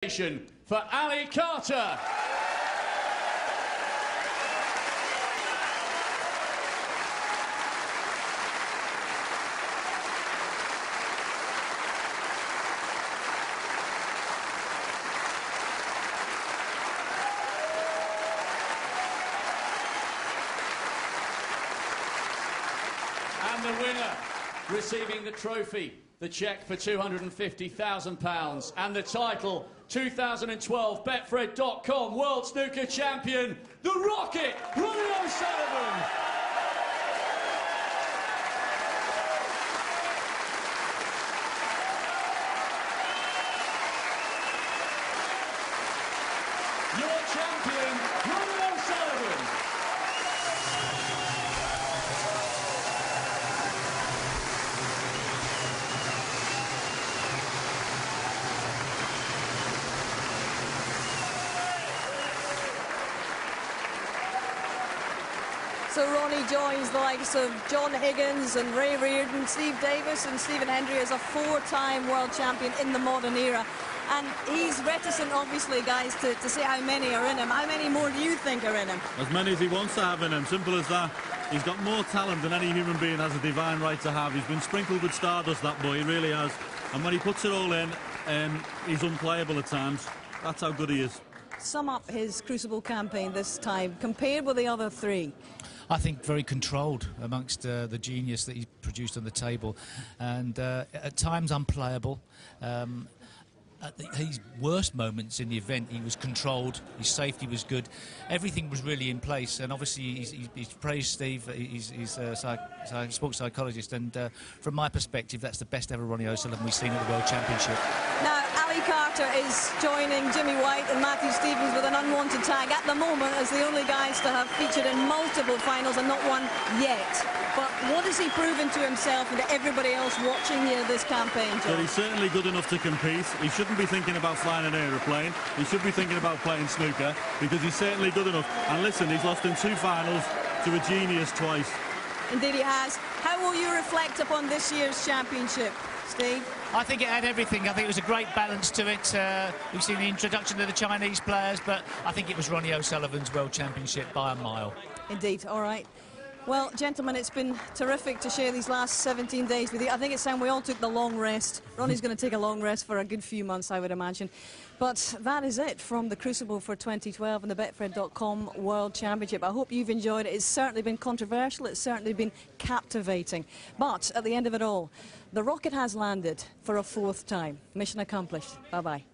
For Ali Carter. And the winner, receiving the trophy, the cheque for £250,000 and the title 2012 Betfred.com World Snooker Champion, the Rocket, Ronnie O'Sullivan. Your champion, Ronnie O'Sullivan. So Ronnie joins the likes of John Higgins and Ray Reardon, Steve Davis and Stephen Hendry as a four-time world champion in the modern era. And he's reticent, obviously, guys, to say how many are in him. How many more do you think are in him? As many as he wants to have in him, simple as that. He's got more talent than any human being has a divine right to have. He's been sprinkled with stardust, that boy, he really has. And when he puts it all in, he's unplayable at times. That's how good he is. Sum up his Crucible campaign this time, compared with the other three. I think very controlled amongst the genius that he produced on the table, and at times unplayable. At his worst moments in the event, he was controlled, his safety was good, everything was really in place, and obviously he's praised Steve, he's a sports psychologist, and from my perspective, that's the best ever Ronnie O'Sullivan we've seen at the World Championship. Now, Ali Carter is joining Jimmy White and Matthew Stevens with an unwanted tag at the moment as the only guys to have featured in multiple finals and not one yet. But what has he proven to himself and to everybody else watching here this campaign, John? Well, he's certainly good enough to compete. He shouldn't be thinking about flying an aeroplane. He should be thinking about playing snooker, because he's certainly good enough. And listen, he's lost in 2 finals to a genius twice. Indeed he has. How will you reflect upon this year's championship, Steve? I think it had everything. I think it was a great balance to it. We've seen the introduction of the Chinese players, but I think it was Ronnie O'Sullivan's World Championship by a mile. Indeed, all right. Well, gentlemen, it's been terrific to share these last 17 days with you. I think it's time we all took the long rest. Ronnie's going to take a long rest for a good few months, I would imagine. But that is it from the Crucible for 2012 and the Betfred.com World Championship. I hope you've enjoyed it. It's certainly been controversial. It's certainly been captivating. But at the end of it all, the rocket has landed for a 4th time. Mission accomplished. Bye-bye.